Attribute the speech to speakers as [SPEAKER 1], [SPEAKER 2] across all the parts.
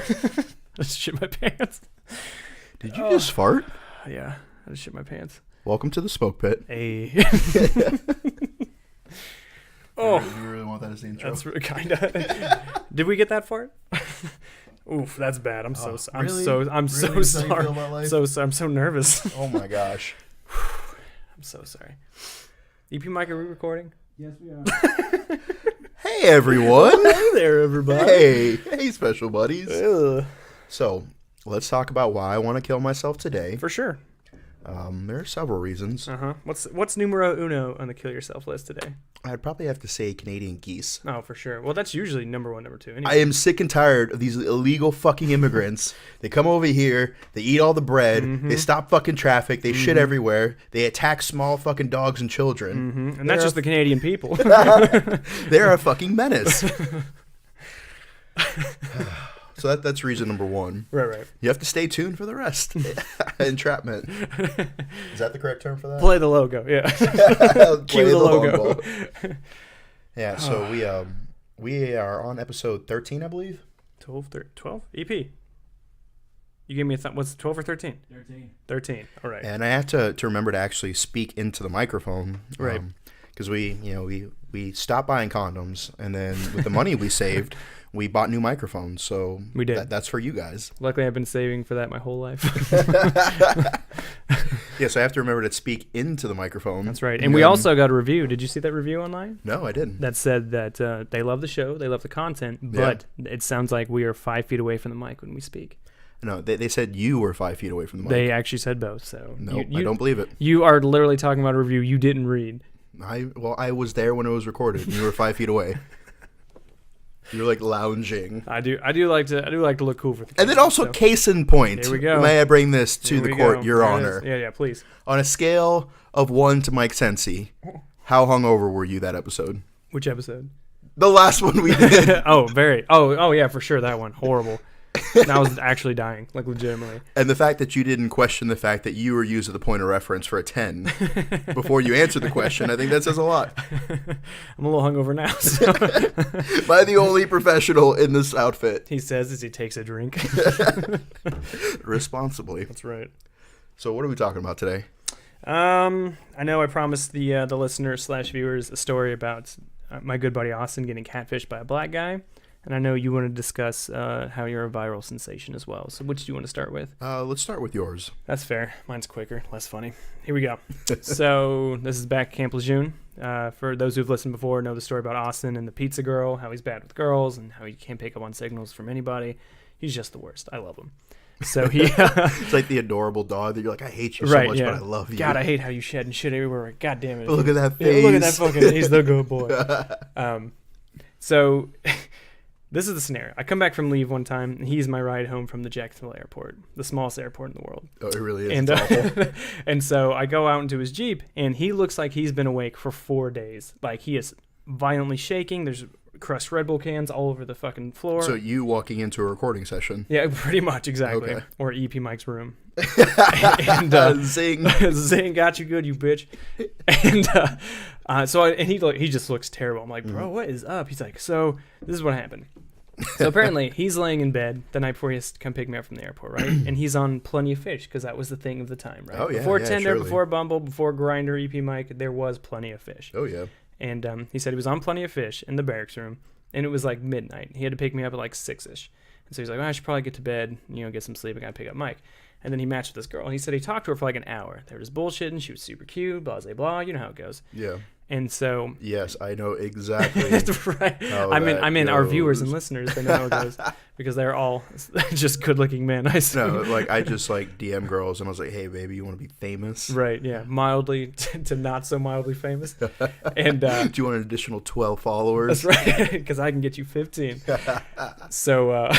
[SPEAKER 1] I just shit my pants.
[SPEAKER 2] Did you just fart?
[SPEAKER 1] Yeah, I just shit my pants.
[SPEAKER 2] Welcome to the smoke pit.
[SPEAKER 1] Hey.
[SPEAKER 2] Oh, do you really want that as the intro?
[SPEAKER 1] That's kind of. Did we get that fart? Oof, that's bad. I'm so sorry. I'm so sorry. I'm so nervous.
[SPEAKER 2] Oh my gosh.
[SPEAKER 1] I'm so sorry. EP Mike, are we recording?
[SPEAKER 3] Yes, we are.
[SPEAKER 2] Hey everyone.
[SPEAKER 1] Hey there, everybody.
[SPEAKER 2] Hey, special buddies.
[SPEAKER 1] Ugh.
[SPEAKER 2] So let's talk about why I want to kill myself today.
[SPEAKER 1] For sure.
[SPEAKER 2] There are several reasons.
[SPEAKER 1] What's numero uno on the kill yourself list today?
[SPEAKER 2] I'd probably have to say Canadian geese.
[SPEAKER 1] Oh, for sure. Well, that's usually number one, number two. Anyway.
[SPEAKER 2] I am sick and tired of these illegal fucking immigrants. They come over here, they eat all the bread, they stop fucking traffic, they shit everywhere, they attack small fucking dogs and children.
[SPEAKER 1] And that's just the Canadian people.
[SPEAKER 2] They're a fucking menace. So that's reason number one.
[SPEAKER 1] Right.
[SPEAKER 2] You have to stay tuned for the rest. Entrapment. Is that the correct term for that?
[SPEAKER 1] Play the logo, yeah. Cue the logo.
[SPEAKER 2] Yeah, so we are on episode 13, I believe.
[SPEAKER 1] 12? EP. You gave me a what's 12 or 13? 13. All right.
[SPEAKER 2] And I have to remember to actually speak into the microphone.
[SPEAKER 1] Right.
[SPEAKER 2] Because we stopped buying condoms, and then with the money we saved, we bought new microphones. So
[SPEAKER 1] we did.
[SPEAKER 2] That's for you guys.
[SPEAKER 1] Luckily, I've been saving for that my whole life.
[SPEAKER 2] Yeah, so I have to remember to speak into the microphone.
[SPEAKER 1] That's right. And we also got a review. Did you see that review online?
[SPEAKER 2] No, I didn't.
[SPEAKER 1] That said that they love the show, they love the content, but it sounds like we are 5 feet away from the mic when we speak.
[SPEAKER 2] No, they said you were 5 feet away from the mic.
[SPEAKER 1] They actually said both. So
[SPEAKER 2] no, I don't believe it.
[SPEAKER 1] You are literally talking about a review you didn't read.
[SPEAKER 2] I was there when it was recorded, and you were 5 feet away. You're like lounging.
[SPEAKER 1] I do like to look cool for the camera.
[SPEAKER 2] And then also, case in point.
[SPEAKER 1] Here we go.
[SPEAKER 2] May I bring this to the court, Your Honor?
[SPEAKER 1] Yeah, please.
[SPEAKER 2] On a scale of 1 to Mike Sensi, how hungover were you that episode?
[SPEAKER 1] Which episode?
[SPEAKER 2] The last one we did.
[SPEAKER 1] Oh yeah, for sure, that one. Horrible. And I was actually dying, like legitimately. And
[SPEAKER 2] the fact that you didn't question the fact that you were used as the point of reference for a 10 before you answered the question, I think that says a lot.
[SPEAKER 1] I'm a little hungover now. So.
[SPEAKER 2] By the only professional in this outfit.
[SPEAKER 1] He says as he takes a drink.
[SPEAKER 2] Responsibly.
[SPEAKER 1] That's right.
[SPEAKER 2] So what are we talking about today?
[SPEAKER 1] I know I promised the listeners/viewers a story about my good buddy Austin getting catfished by a black guy. And I know you want to discuss how you're a viral sensation as well. So which do you want to start with?
[SPEAKER 2] Let's start with yours.
[SPEAKER 1] That's fair. Mine's quicker, less funny. Here we go. So this is back at Camp Lejeune. For those who've listened before, know the story about Austin and the pizza girl, how he's bad with girls, and how he can't pick up on signals from anybody. He's just the worst. I love him. So he...
[SPEAKER 2] It's like the adorable dog that you're like, I hate you so much, but I love you.
[SPEAKER 1] God, I hate how you shed and shit everywhere. God damn it.
[SPEAKER 2] But look at that face.
[SPEAKER 1] Yeah, look at that fucking... He's the good boy. So... This is the scenario. I come back from leave one time, and he's my ride home from the Jacksonville airport, the smallest airport in the world.
[SPEAKER 2] Oh, it really is.
[SPEAKER 1] And,
[SPEAKER 2] it's awful.
[SPEAKER 1] And so I go out into his Jeep, and he looks like he's been awake for 4 days. Like, he is violently shaking. There's crushed Red Bull cans all over the fucking floor.
[SPEAKER 2] So you walking into a recording session.
[SPEAKER 1] Yeah, pretty much, exactly.
[SPEAKER 2] Okay.
[SPEAKER 1] Or EP Mike's room.
[SPEAKER 2] And zing.
[SPEAKER 1] Zing, got you good, you bitch. And he just looks terrible. I'm like, bro, what is up? He's like, so this is what happened. So apparently he's laying in bed the night before he has to come pick me up from the airport, right? And he's on Plenty of Fish because that was the thing of the time, right?
[SPEAKER 2] Oh, yeah.
[SPEAKER 1] Before Tinder,
[SPEAKER 2] surely.
[SPEAKER 1] before Bumble, before Grindr, EP Mike, there was Plenty of Fish.
[SPEAKER 2] Oh, yeah.
[SPEAKER 1] And he said he was on Plenty of Fish in the barracks room, and it was like midnight. He had to pick me up at like 6-ish. And so he's like, I should probably get to bed, get some sleep. I got to pick up Mike. And then he matched with this girl. And he said he talked to her for like an hour. They were just bullshitting. She was super cute, blah, blah, blah. You know how it goes.
[SPEAKER 2] Yeah.
[SPEAKER 1] And so...
[SPEAKER 2] Yes, I know exactly.
[SPEAKER 1] That's right. I mean, our viewers and listeners, they know how it goes. Because they're all just good-looking men, I see.
[SPEAKER 2] No, like, I just, like, DM girls, and I was like, hey, baby, you want to be famous?
[SPEAKER 1] Right, yeah. Mildly to not so mildly famous. And
[SPEAKER 2] do you want an additional 12 followers?
[SPEAKER 1] That's right, because I can get you 15. So...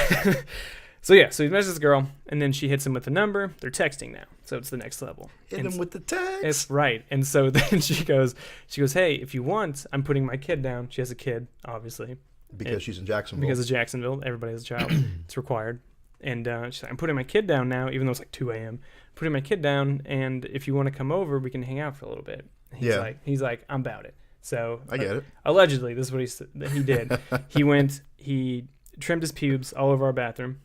[SPEAKER 1] So he messages this girl, and then she hits him with the number. They're texting now, so it's the next level.
[SPEAKER 2] Hit him with the text.
[SPEAKER 1] It's right. And so then she goes, hey, if you want, I'm putting my kid down. She has a kid, obviously.
[SPEAKER 2] Because she's in Jacksonville.
[SPEAKER 1] Because of Jacksonville. Everybody has a child. It's required. And she's like, I'm putting my kid down now, even though it's like 2 a.m. Putting my kid down, and if you want to come over, we can hang out for a little bit. He's like, I'm about it. So
[SPEAKER 2] I get it.
[SPEAKER 1] Allegedly, this is what he did. He trimmed his pubes all over our bathroom.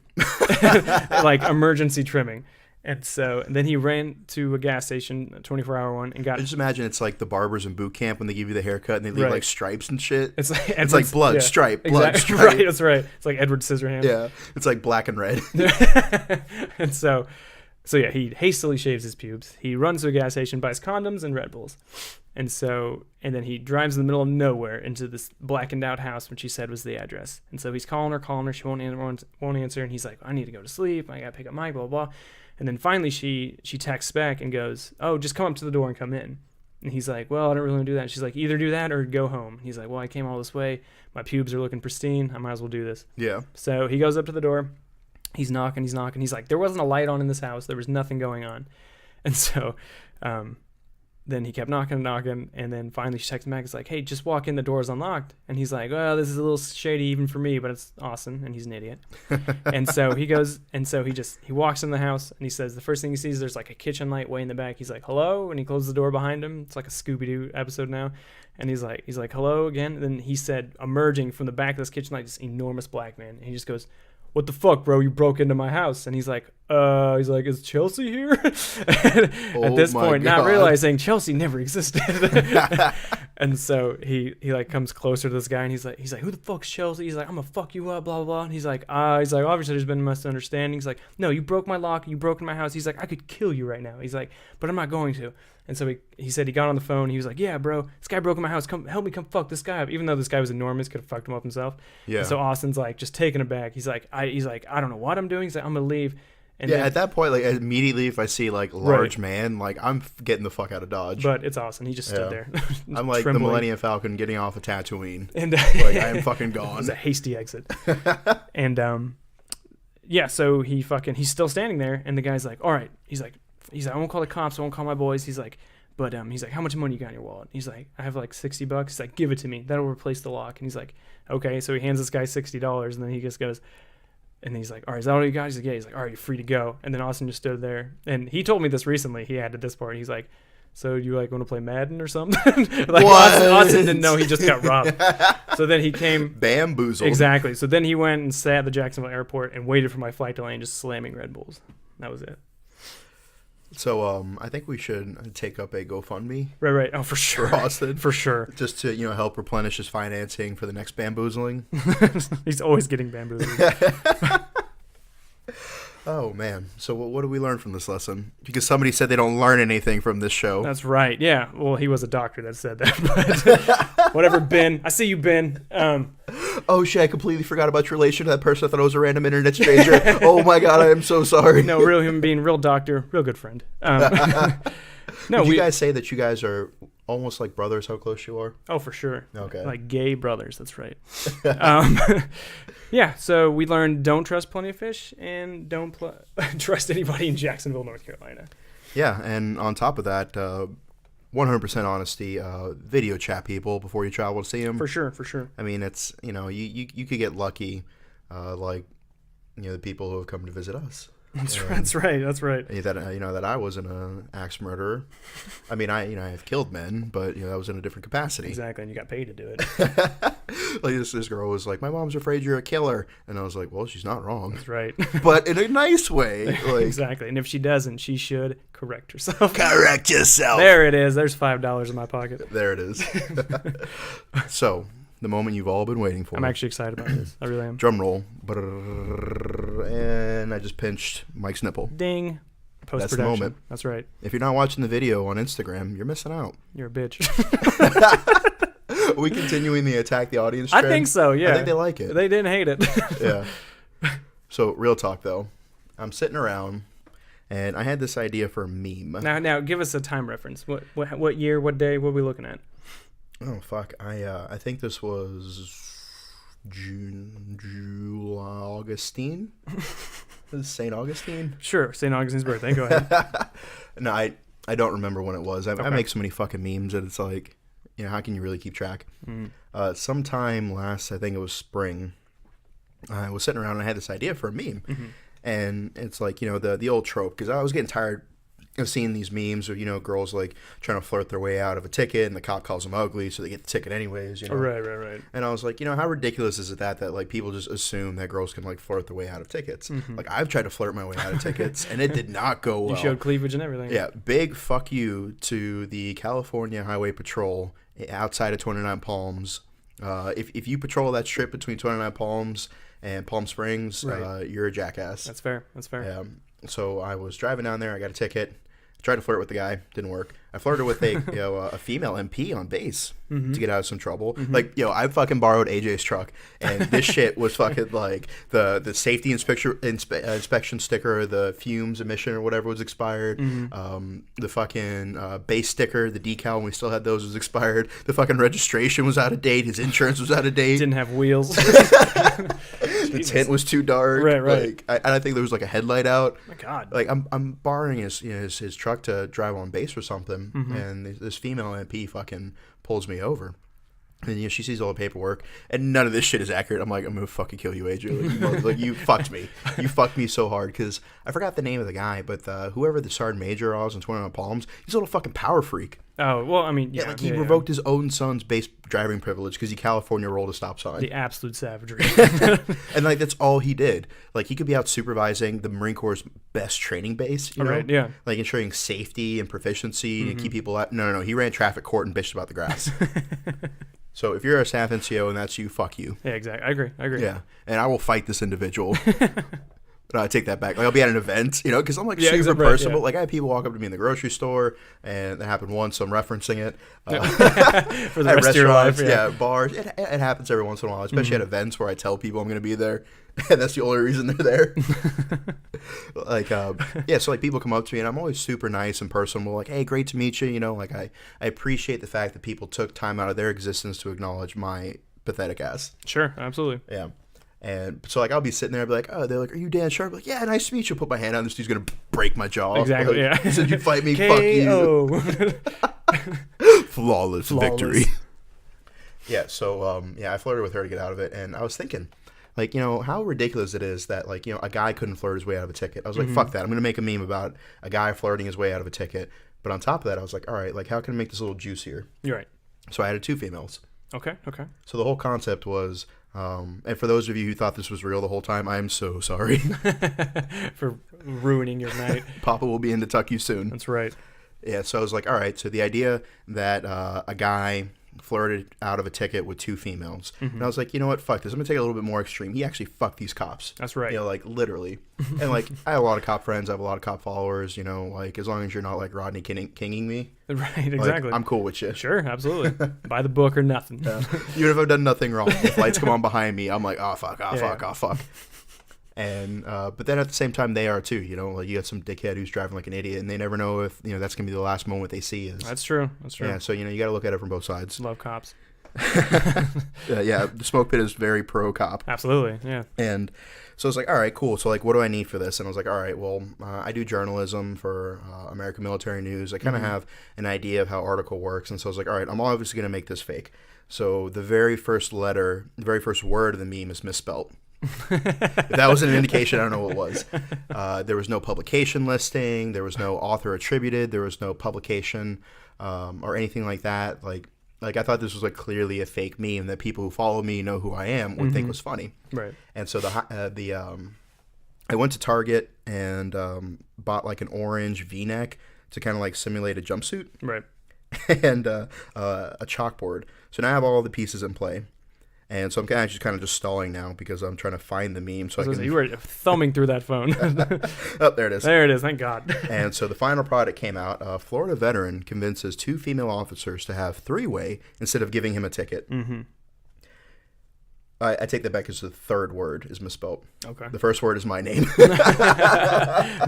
[SPEAKER 1] like emergency trimming. And then he ran to a gas station, a 24-hour one, and got.
[SPEAKER 2] I just imagine it's like the barbers in boot camp when they give you the haircut and they leave like stripes and shit.
[SPEAKER 1] It's
[SPEAKER 2] like blood, stripe, blood, stripe.
[SPEAKER 1] Right, that's right. It's like Edward Scissorhands.
[SPEAKER 2] Yeah, it's like black and red.
[SPEAKER 1] And so yeah, he hastily shaves his pubes. He runs to a gas station, buys condoms and Red Bulls. And then he drives in the middle of nowhere into this blackened out house, which he said was the address. And so he's calling her. She won't answer. And he's like, I need to go to sleep. I got to pick up Mike, blah, blah, blah. And then finally she texts back and goes, oh, just come up to the door and come in. And he's like, well, I don't really want to do that. And she's like, either do that or go home. And he's like, well, I came all this way. My pubes are looking pristine. I might as well do this.
[SPEAKER 2] Yeah.
[SPEAKER 1] So he goes up to the door. He's knocking. He's like, there wasn't a light on in this house. There was nothing going on. And so then he kept knocking, and then finally she texts him back. It's like, hey, just walk in. The door's unlocked. And he's like, well, this is a little shady even for me, but it's awesome. And he's an idiot. And so he goes, and so he walks in the house, and he says the first thing he sees, there's like a kitchen light way in the back. He's like, hello, and he closes the door behind him. It's like a Scooby-Doo episode now. And he's like, hello again. And then he said, emerging from the back of this kitchen light, this enormous black man. And he just goes, what the fuck, bro? You broke into my house. And he's like, is Chelsea here? At this point, not realizing Chelsea never existed. And so he like comes closer to this guy, and he's like, who the fuck's Chelsea? He's like, I'm gonna fuck you up, blah, blah, blah. And he's like, obviously there's been a misunderstanding. He's like, no, you broke my lock, you broke in my house. He's like, I could kill you right now. He's like, but I'm not going to. And so he said he got on the phone. He was like, yeah, bro, this guy broke in my house. Come help me, come fuck this guy up. Even though this guy was enormous, could have fucked him up himself. Yeah. And so Austin's like just taken aback. He's like, I don't know what I'm doing. He's like, I'm gonna leave. And
[SPEAKER 2] yeah, at that point, like immediately, if I see like large man, like I'm getting the fuck out of Dodge.
[SPEAKER 1] But it's Austin. He just stood there.
[SPEAKER 2] I'm like trembling. The Millennium Falcon getting off a Tatooine, and like I am fucking gone.
[SPEAKER 1] It's a hasty exit. And yeah, so he's still standing there, and the guy's like, all right. He's like, I won't call the cops. I won't call my boys. He's like, but he's like, how much money you got in your wallet? He's like, I have like $60. He's like, give it to me. That'll replace the lock. And he's like, okay. So he hands this guy $60, and then he just goes. And he's like, all right, is that all you got? He's like, yeah. He's like, all right, you're free to go. And then Austin just stood there. And he told me this recently. He added this part. He's like, so you like want to play Madden or something? Like Austin didn't know he just got robbed. So then he came.
[SPEAKER 2] Bamboozled.
[SPEAKER 1] Exactly. So then he went and sat at the Jacksonville airport and waited for my flight to land, just slamming Red Bulls. That was it.
[SPEAKER 2] So I think we should take up a GoFundMe.
[SPEAKER 1] Right. Oh, for sure.
[SPEAKER 2] For Austin.
[SPEAKER 1] For sure.
[SPEAKER 2] Just to, help replenish his financing for the next bamboozling.
[SPEAKER 1] He's always getting bamboozled.
[SPEAKER 2] Oh, man. So what do we learn from this lesson? Because somebody said they don't learn anything from this show.
[SPEAKER 1] That's right. Yeah. Well, he was a doctor that said that. But whatever, Ben. I see you, Ben.
[SPEAKER 2] Oh, shit. I completely forgot about your relation to that person. I thought it was a random internet stranger. Oh, my God. I am so sorry.
[SPEAKER 1] No, real human being, real doctor, real good friend.
[SPEAKER 2] No, Would you guys say that you guys are almost like brothers, how close you are?
[SPEAKER 1] Oh, for sure.
[SPEAKER 2] Okay.
[SPEAKER 1] Like gay brothers. That's right. Yeah, so we learned don't trust Plenty of Fish and don't trust anybody in Jacksonville, North Carolina.
[SPEAKER 2] Yeah, and on top of that, 100% honesty, video chat people before you travel to see them.
[SPEAKER 1] For sure.
[SPEAKER 2] I mean, it's, you could get lucky, like, the people who have come to visit us.
[SPEAKER 1] That's right.
[SPEAKER 2] That I wasn't an axe murderer. I mean, I have killed men, but that was in a different capacity.
[SPEAKER 1] Exactly, and you got paid to do it.
[SPEAKER 2] Like this girl was like, my mom's afraid you're a killer, and I was like, well, she's not wrong.
[SPEAKER 1] That's right,
[SPEAKER 2] but in a nice way. Like,
[SPEAKER 1] exactly, and if she doesn't, she should correct herself.
[SPEAKER 2] Correct yourself.
[SPEAKER 1] There it is. There's $5 in my pocket.
[SPEAKER 2] There it is. So. The moment you've all been waiting for.
[SPEAKER 1] I'm actually excited about this. I really am.
[SPEAKER 2] Drum roll. And I just pinched Mike's nipple.
[SPEAKER 1] Ding. Post-production.
[SPEAKER 2] That's the moment.
[SPEAKER 1] That's right.
[SPEAKER 2] If you're not watching the video on Instagram, you're missing out.
[SPEAKER 1] You're a bitch.
[SPEAKER 2] Are we continuing the attack the audience trend?
[SPEAKER 1] I think so, yeah.
[SPEAKER 2] I think they like it.
[SPEAKER 1] They didn't hate it.
[SPEAKER 2] Yeah. So, real talk, though. I'm sitting around, and I had this idea for a meme.
[SPEAKER 1] Now, give us a time reference. What year, what day, what are we looking at?
[SPEAKER 2] Oh, fuck. I think this was Augustine? Is St. Augustine?
[SPEAKER 1] Sure, St. Augustine's birthday. Go ahead.
[SPEAKER 2] No, I don't remember when it was. I make so many fucking memes that it's like, how can you really keep track? Sometime last, I think it was spring, I was sitting around and I had this idea for a meme. Mm-hmm. And it's like, the old trope, because I was getting tired I've seen these memes of, girls like trying to flirt their way out of a ticket and the cop calls them ugly, so they get the ticket anyways,
[SPEAKER 1] Right.
[SPEAKER 2] And I was like, how ridiculous is it that like people just assume that girls can like flirt their way out of tickets? Like I've tried to flirt my way out of tickets and it did not go well.
[SPEAKER 1] You showed cleavage and everything.
[SPEAKER 2] Yeah, big fuck you to the California Highway Patrol outside of 29 Palms. If you patrol that strip between 29 Palms and Palm Springs,
[SPEAKER 1] right.
[SPEAKER 2] You're a jackass.
[SPEAKER 1] That's fair.
[SPEAKER 2] Yeah. So I was driving down there. I got a ticket. Tried to flirt with the guy, didn't work. I flirted with a female MP on base to get out of some trouble. Like, I fucking borrowed AJ's truck, and this shit was fucking like the safety inspection sticker, the fumes emission or whatever was expired. The fucking base sticker, the decal when we still had those was expired. The fucking registration was out of date. His insurance was out of date.
[SPEAKER 1] Didn't have wheels.
[SPEAKER 2] The tint was too dark.
[SPEAKER 1] Right.
[SPEAKER 2] Like, I think there was like a headlight out.
[SPEAKER 1] Oh my God.
[SPEAKER 2] Like I'm borrowing his truck to drive on base or something, and this female MP fucking pulls me over. And she sees all the paperwork, and none of this shit is accurate. I'm like, I'm gonna fucking kill you, AJ. Like, you fucked me. You fucked me so hard, because I forgot the name of the guy, but whoever the sergeant major was in 29 Palms, he's a little fucking power freak.
[SPEAKER 1] Oh, well, I mean,
[SPEAKER 2] yeah, like he revoked his own son's base driving privilege because he California rolled a stop sign.
[SPEAKER 1] The absolute savagery.
[SPEAKER 2] And like that's all he did. Like he could be out supervising the Marine Corps' best training base, you know?
[SPEAKER 1] Right, yeah.
[SPEAKER 2] Like ensuring safety and proficiency and keep people out. No. He ran traffic court and bitched about the grass. So if you're a staff NCO and that's you, fuck you.
[SPEAKER 1] Yeah, exactly. I agree.
[SPEAKER 2] Yeah, and I will fight this individual. No, I take that back. Like I'll be at an event, because I'm like super
[SPEAKER 1] exactly,
[SPEAKER 2] personable.
[SPEAKER 1] yeah.
[SPEAKER 2] Like I had people walk up to me in the grocery store, and that happened once. So I'm referencing it.
[SPEAKER 1] For the rest of your life,
[SPEAKER 2] yeah, bars. It happens every once in a while, especially at events where I tell people I'm going to be there, and that's the only reason they're there. Like, so like people come up to me, and I'm always super nice and personable. Like, hey, great to meet you. Like I appreciate the fact that people took time out of their existence to acknowledge my pathetic ass.
[SPEAKER 1] Sure, absolutely.
[SPEAKER 2] Yeah. And so, like, I'll be sitting there and be like, oh, they're like, are you Dan Sharp? I'm like, yeah, nice to meet you. Put my hand on this dude's going to break my jaw.
[SPEAKER 1] Exactly,
[SPEAKER 2] like,
[SPEAKER 1] yeah.
[SPEAKER 2] He said, you fight me, fuck you. Flawless victory. Yeah, so, I flirted with her to get out of it. And I was thinking, like, how ridiculous it is that, like, a guy couldn't flirt his way out of a ticket. I was like, fuck that. I'm going to make a meme about a guy flirting his way out of a ticket. But on top of that, I was like, all right, like, how can I make this a little juicier?
[SPEAKER 1] You're right.
[SPEAKER 2] So I added 2 females.
[SPEAKER 1] Okay.
[SPEAKER 2] So the whole concept was... and for those of you who thought this was real the whole time, I'm so sorry.
[SPEAKER 1] For ruining your night.
[SPEAKER 2] Papa will be in to tuck you soon.
[SPEAKER 1] That's right.
[SPEAKER 2] Yeah, so I was like, all right, so the idea that a guy flirted out of a ticket with 2 females. And I was like, you know what, fuck this. I'm going to take it a little bit more extreme. He actually fucked these cops.
[SPEAKER 1] That's right.
[SPEAKER 2] Like, literally. And, like, I have a lot of cop friends. I have a lot of cop followers, like, as long as you're not, like, Rodney Kinging me.
[SPEAKER 1] Right, exactly.
[SPEAKER 2] Like, I'm cool with you.
[SPEAKER 1] Sure, absolutely. By the book or nothing.
[SPEAKER 2] Yeah. Even if I've done nothing wrong. If lights come on behind me, I'm like, oh, fuck. And but then at the same time they are too, like you got some dickhead who's driving like an idiot, and they never know if that's gonna be the last moment they see is.
[SPEAKER 1] That's true.
[SPEAKER 2] Yeah, so you got to look at it from both sides.
[SPEAKER 1] Love cops.
[SPEAKER 2] Yeah, the smoke pit is very pro cop.
[SPEAKER 1] Absolutely, yeah.
[SPEAKER 2] And so I was like, all right, cool. So like, what do I need for this? And I was like, all right, well, I do journalism for American Military News. I kind of have an idea of how article works, and so I was like, all right, I'm obviously gonna make this fake. So the very first word of the meme is misspelt. If that was an indication, I don't know what was. There was no publication listing. There was no author attributed. There was no publication or anything like that. Like I thought this was like clearly a fake meme that people who follow me know who I am would think was funny.
[SPEAKER 1] Right.
[SPEAKER 2] And so I went to Target and bought like an orange V-neck to kind of like simulate a jumpsuit.
[SPEAKER 1] Right.
[SPEAKER 2] And a chalkboard. So now I have all the pieces in play. And so I'm actually kind of just stalling now because I'm trying to find the meme. So
[SPEAKER 1] you were thumbing through that phone.
[SPEAKER 2] Oh, there it is.
[SPEAKER 1] There it is. Thank God.
[SPEAKER 2] And so the final product came out. A Florida veteran convinces 2 female officers to have 3-way instead of giving him a ticket.
[SPEAKER 1] Mm-hmm.
[SPEAKER 2] I take that back because the 3rd word is misspelled.
[SPEAKER 1] Okay.
[SPEAKER 2] The 1st word is my name.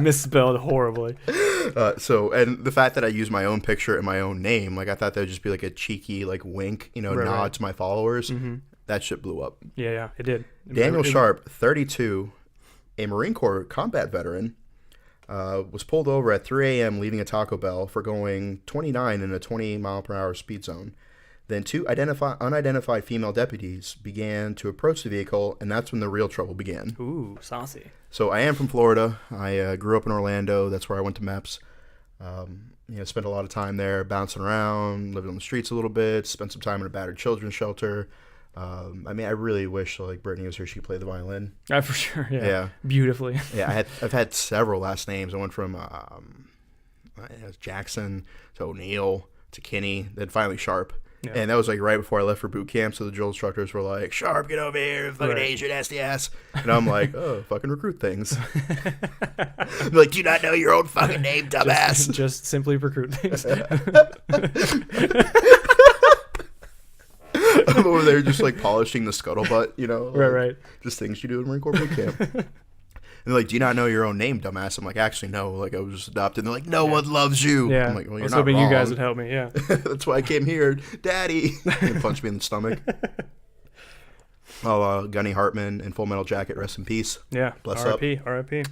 [SPEAKER 1] Misspelled horribly.
[SPEAKER 2] And the fact that I use my own picture and my own name, like I thought that would just be like a cheeky like wink, nod to my followers. Mm-hmm. That shit blew up.
[SPEAKER 1] Yeah, it did.
[SPEAKER 2] Daniel Sharp, 32, a Marine Corps combat veteran, was pulled over at 3 a.m. leaving a Taco Bell for going 29 in a 20-mile-per-hour speed zone. Then 2 unidentified female deputies began to approach the vehicle, and that's when the real trouble began.
[SPEAKER 1] Ooh, saucy.
[SPEAKER 2] So I am from Florida. I grew up in Orlando. That's where I went to MEPS. Spent a lot of time there, bouncing around, living on the streets a little bit. Spent some time in a battered children's shelter. I really wish like Brittany was here. She could play the violin.
[SPEAKER 1] For sure. Yeah.
[SPEAKER 2] Yeah.
[SPEAKER 1] Beautifully.
[SPEAKER 2] Yeah, I've had several last names. I went from Jackson to O'Neill to Kinney, then finally Sharp.
[SPEAKER 1] Yeah.
[SPEAKER 2] And that was like right before I left for boot camp. So the drill instructors were like, "Sharp, get over here, fucking Asian nasty ass." And I'm like, "Oh, fucking recruit things." I'm like, "Do you not know your own fucking name, dumbass?"
[SPEAKER 1] Just simply recruit things.
[SPEAKER 2] I'm over there just like polishing the scuttlebutt,
[SPEAKER 1] Right.
[SPEAKER 2] Just things you do in Marine Corps boot camp. And they're like, "Do you not know your own name, dumbass?" I'm like, "Actually, no. Like, I was just adopted." And they're like, "No one loves you."
[SPEAKER 1] Yeah.
[SPEAKER 2] I'm like, "Well,
[SPEAKER 1] I
[SPEAKER 2] you're
[SPEAKER 1] was
[SPEAKER 2] not
[SPEAKER 1] hoping
[SPEAKER 2] wrong.
[SPEAKER 1] you guys would help me. Yeah.
[SPEAKER 2] That's why I came here, Daddy." And punched me in the stomach. Oh, Gunny Hartman in Full Metal Jacket, rest in peace.
[SPEAKER 1] Yeah.
[SPEAKER 2] Bless
[SPEAKER 1] R.I.P. R.I.P.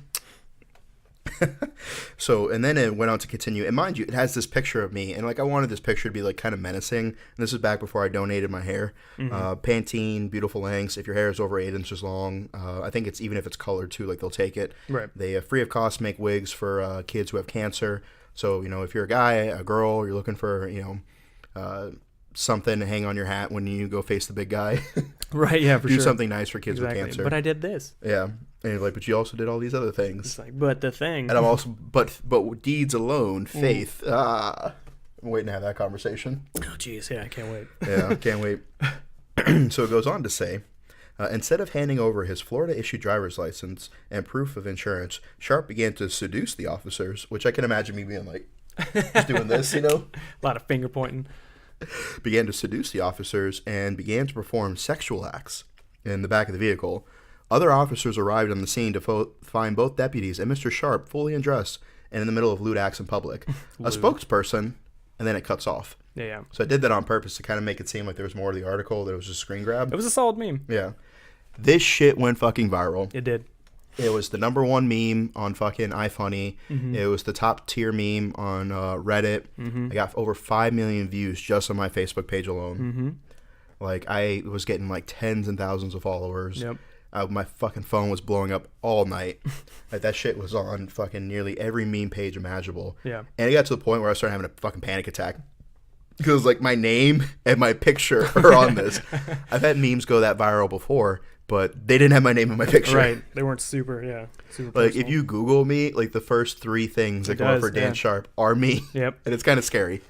[SPEAKER 2] So, and then it went on to continue. And mind you, it has this picture of me. And, like, I wanted this picture to be, like, kind of menacing. And this is back before I donated my hair. Pantene, beautiful lengths. If your hair is over 8 inches long, I think it's even if it's colored, too, like, they'll take it.
[SPEAKER 1] Right.
[SPEAKER 2] They, free of cost, make wigs for kids who have cancer. So, if you're a guy, a girl, you're looking for, something to hang on your hat when you go face the big guy.
[SPEAKER 1] Right, yeah, for
[SPEAKER 2] Do
[SPEAKER 1] sure.
[SPEAKER 2] something nice for kids with cancer.
[SPEAKER 1] But I did this.
[SPEAKER 2] Yeah. And you're like, but you also did all these other things.
[SPEAKER 1] It's like, but the thing.
[SPEAKER 2] And I'm also, but with deeds alone, faith. I'm waiting to have that conversation.
[SPEAKER 1] Oh, jeez, yeah, I can't wait.
[SPEAKER 2] Yeah, can't wait. So it goes on to say, instead of handing over his Florida-issued driver's license and proof of insurance, Sharp began to seduce the officers, which I can imagine me being like, just doing this,
[SPEAKER 1] A lot of finger pointing.
[SPEAKER 2] Began to seduce the officers and began to perform sexual acts in the back of the vehicle. Other officers arrived on the scene to find both deputies and Mr. Sharp fully undressed and in the middle of lewd acts in public. A spokesperson, and then it cuts off.
[SPEAKER 1] Yeah.
[SPEAKER 2] So I did that on purpose to kind of make it seem like there was more to the article, that it was just a screen grab.
[SPEAKER 1] It was a solid meme.
[SPEAKER 2] Yeah. This shit went fucking viral.
[SPEAKER 1] It did.
[SPEAKER 2] It was the #1 meme on fucking iFunny. It was the top tier meme on Reddit. I got over 5 million views just on my Facebook page alone. Like, I was getting like tens and thousands of followers.
[SPEAKER 1] Yep.
[SPEAKER 2] My fucking phone was blowing up all night. Like, that shit was on fucking nearly every meme page imaginable.
[SPEAKER 1] Yeah.
[SPEAKER 2] And it got to the point where I started having a fucking panic attack. Because, like, my name and my picture are on this. I've had memes go that viral before, but they didn't have my name in my picture.
[SPEAKER 1] Right. They weren't super
[SPEAKER 2] Like,
[SPEAKER 1] personal.
[SPEAKER 2] if you Google me, like, the first 3 things that come up for Dan Sharp are me.
[SPEAKER 1] Yep.
[SPEAKER 2] And it's kind of scary.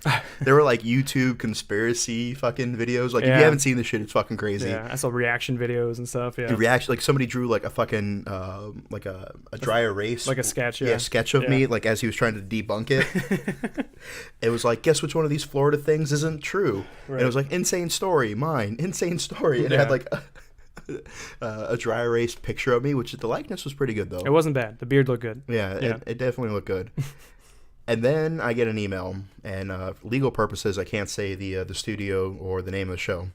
[SPEAKER 2] There were, like, YouTube conspiracy fucking videos. Like, if you haven't seen this shit, it's fucking crazy.
[SPEAKER 1] Yeah, I saw reaction videos and stuff, yeah.
[SPEAKER 2] The reaction, like, somebody drew, like, a fucking, like, a dry erase.
[SPEAKER 1] Like a sketch, yeah.
[SPEAKER 2] Yeah, sketch of me, like, as he was trying to debunk it. It was like, guess which one of these Florida things isn't true? Right. And it was like, insane story, mine, insane story. And it had, like, a dry erase picture of me, which the likeness was pretty good, though.
[SPEAKER 1] It wasn't bad. The beard looked good.
[SPEAKER 2] Yeah. It definitely looked good. And then I get an email, and legal purposes, I can't say the studio or the name of the show.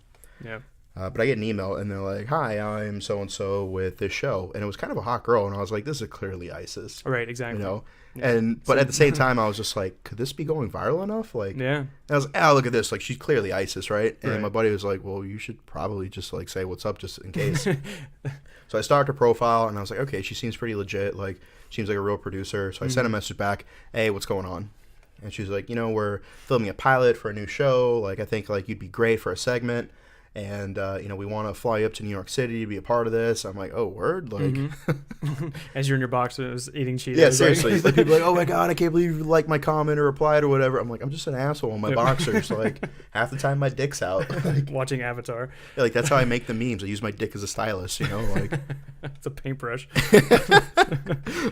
[SPEAKER 1] Yeah.
[SPEAKER 2] But I get an email, and they're like, "Hi, I'm so-and-so with this show." And it was kind of a hot girl, and I was like, this is clearly ISIS.
[SPEAKER 1] Right, exactly.
[SPEAKER 2] Yeah.
[SPEAKER 1] Yeah.
[SPEAKER 2] But at the same time, I was just like, could this be going viral enough? Like,
[SPEAKER 1] yeah.
[SPEAKER 2] And I was like, oh, look at this. Like, she's clearly ISIS, right? And
[SPEAKER 1] Right.
[SPEAKER 2] my buddy was like, well, you should probably just, like, say what's up just in case. So I started her profile, and I was like, okay, she seems pretty legit. Like, seems like a real producer. So I sent a message back, hey, what's going on? And she's like, we're filming a pilot for a new show. Like, I think, like, you'd be great for a segment. And, we want to fly you up to New York City to be a part of this. I'm like, oh, word? Like,
[SPEAKER 1] As you're in your boxers eating Cheetos.
[SPEAKER 2] yeah, seriously. Like, people are like, oh, my God, I can't believe you liked my comment or replied or whatever. I'm like, I'm just an asshole in my boxers. Like, half the time my dick's out. Like,
[SPEAKER 1] Watching Avatar.
[SPEAKER 2] yeah, like, that's how I make the memes. I use my dick as a stylus, like.
[SPEAKER 1] It's a paintbrush.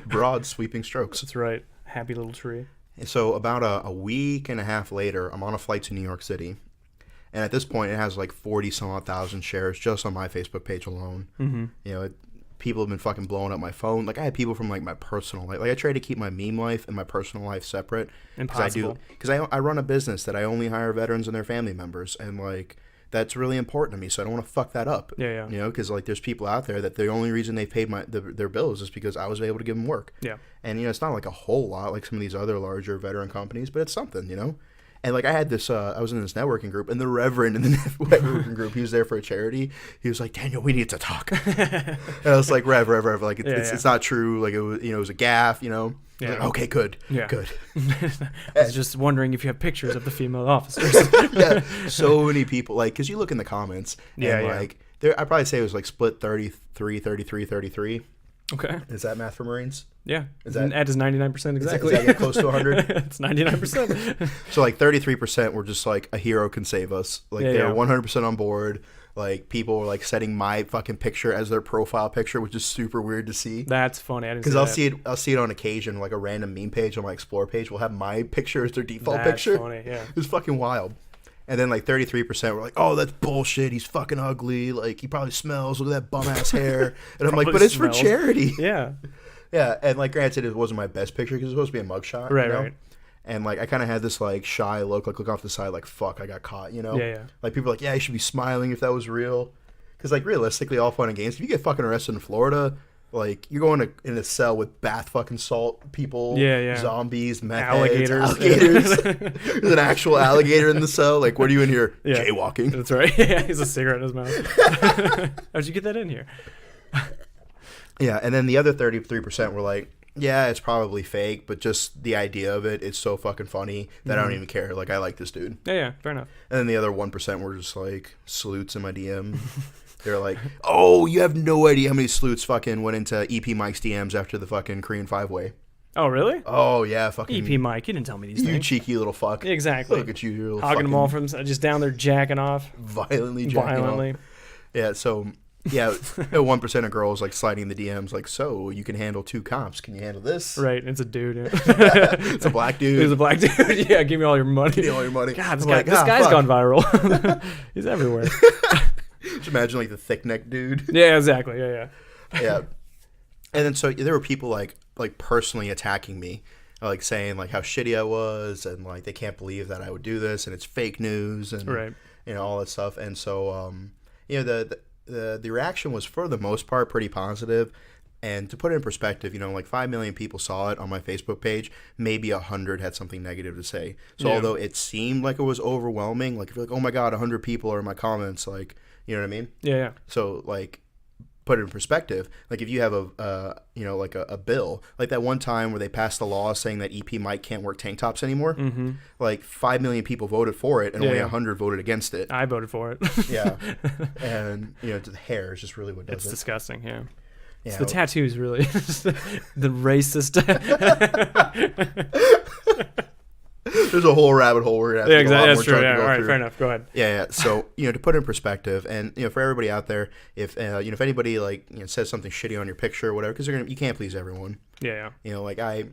[SPEAKER 2] Broad, sweeping strokes.
[SPEAKER 1] That's right. Happy little tree.
[SPEAKER 2] So about a week and a half later, I'm on a flight to New York City. And at this point, it has like 40-some-odd thousand shares just on my Facebook page alone. People have been fucking blowing up my phone. Like, I had people from, like, my personal life. Like, I try to keep my meme life and my personal life separate.
[SPEAKER 1] Impossible.
[SPEAKER 2] Because I run a business that I only hire veterans and their family members. And, like, that's really important to me. So I don't want to fuck that up.
[SPEAKER 1] Yeah.
[SPEAKER 2] Because, like, there's people out there that the only reason they paid their bills is because I was able to give them work.
[SPEAKER 1] Yeah.
[SPEAKER 2] And, it's not like a whole lot like some of these other larger veteran companies, but it's something, And like I had this, I was in this networking group, and the Reverend in the networking group, he was there for a charity. He was like, "Daniel, we need to talk." And I was like, "Rev, like it's not true. Like it was, it was a gaffe,
[SPEAKER 1] Yeah.
[SPEAKER 2] Like, okay, good.
[SPEAKER 1] I was just wondering if you have pictures of the female officers.
[SPEAKER 2] Yeah, so many people, like, because you look in the comments, and like, I'd probably say it was like split 33, 33, 33.
[SPEAKER 1] Okay.
[SPEAKER 2] Is that math for Marines?
[SPEAKER 1] Yeah. That is 99% exactly.
[SPEAKER 2] Is that close to 100?
[SPEAKER 1] It's 99%.
[SPEAKER 2] So like 33% were just like a hero can save us. Like they're 100% on board. Like people were like setting my fucking picture as their profile picture, which is super weird to see.
[SPEAKER 1] That's funny.
[SPEAKER 2] Because I'll see it on occasion, like a random meme page on my Explore page will have my picture as their default picture.
[SPEAKER 1] That's funny. Yeah.
[SPEAKER 2] It's fucking wild. And then like 33% were like, "Oh, that's bullshit. He's fucking ugly. Like he probably smells. Look at that bum ass hair." And I'm like, "But it's for charity."
[SPEAKER 1] Yeah.
[SPEAKER 2] Yeah, and like granted, it wasn't my best picture because it was supposed to be a mugshot.
[SPEAKER 1] Right, right.
[SPEAKER 2] And like I kind of had this like shy look, like look off the side, like fuck, I got caught.
[SPEAKER 1] Yeah.
[SPEAKER 2] Like people are like, "Yeah, you should be smiling if that was real," because like realistically, all fun and games. If you get fucking arrested in Florida, like you're going in a cell with bath fucking salt people, zombies, meth
[SPEAKER 1] alligators.
[SPEAKER 2] Heads, There's an actual alligator in the cell. Like, what are you in here? Yeah. Jaywalking.
[SPEAKER 1] That's right. Yeah, he has a cigarette in his mouth. How'd you get that in here?
[SPEAKER 2] Yeah, and then the other 33% were like, "Yeah, it's probably fake, but just the idea of it, it's so fucking funny that I don't even care. Like, I like this dude."
[SPEAKER 1] Yeah, fair enough.
[SPEAKER 2] And then the other 1% were just like salutes in my DM. They're like, "Oh, you have no idea how many salutes fucking went into EP Mike's DMs after the fucking Korean 5-way."
[SPEAKER 1] Oh, really?
[SPEAKER 2] Oh, yeah, fucking
[SPEAKER 1] EP Mike, you didn't tell me these things.
[SPEAKER 2] You cheeky little fuck.
[SPEAKER 1] Exactly.
[SPEAKER 2] Look at you, little
[SPEAKER 1] hogging them all from just down there jacking off.
[SPEAKER 2] Violently jacking off. Yeah, so... Yeah, 1% of girls like sliding the DMs like, "So you can handle 2 comps? Can you handle this?"
[SPEAKER 1] Right, it's a dude.
[SPEAKER 2] It's a black dude.
[SPEAKER 1] It's a black dude. Yeah, give me all your money.
[SPEAKER 2] Give me all your money.
[SPEAKER 1] God, this guy's gone viral. He's everywhere.
[SPEAKER 2] Just imagine like the thick neck dude.
[SPEAKER 1] Yeah, exactly. Yeah.
[SPEAKER 2] Yeah. And then so there were people like personally attacking me, like saying like how shitty I was and like they can't believe that I would do this and it's fake news and all that stuff. And so the reaction was for the most part pretty positive. And to put it in perspective, like 5 million people saw it on my Facebook page, maybe 100 had something negative to say. So although it seemed like it was overwhelming, like if you're like, "Oh my God, 100 people are in my comments," like, you know what I mean?
[SPEAKER 1] Yeah.
[SPEAKER 2] So like, put it in perspective, like if you have a bill, like that one time where they passed a law saying that EP Mike can't wear tank tops anymore, like 5 million people voted for it and only 100 voted against it.
[SPEAKER 1] I voted for it.
[SPEAKER 2] Yeah. And, the hair is just really what does it.
[SPEAKER 1] It's disgusting, yeah.
[SPEAKER 2] Yeah.
[SPEAKER 1] It's the tattoos, really. The racist.
[SPEAKER 2] There's a whole rabbit hole we're going to have to go
[SPEAKER 1] that's true. Yeah, all right, fair enough. Go ahead.
[SPEAKER 2] Yeah. So, to put it in perspective, and, for everybody out there, if, if anybody, like, says something shitty on your picture or whatever, because you can't please everyone.
[SPEAKER 1] Yeah.
[SPEAKER 2] Like, I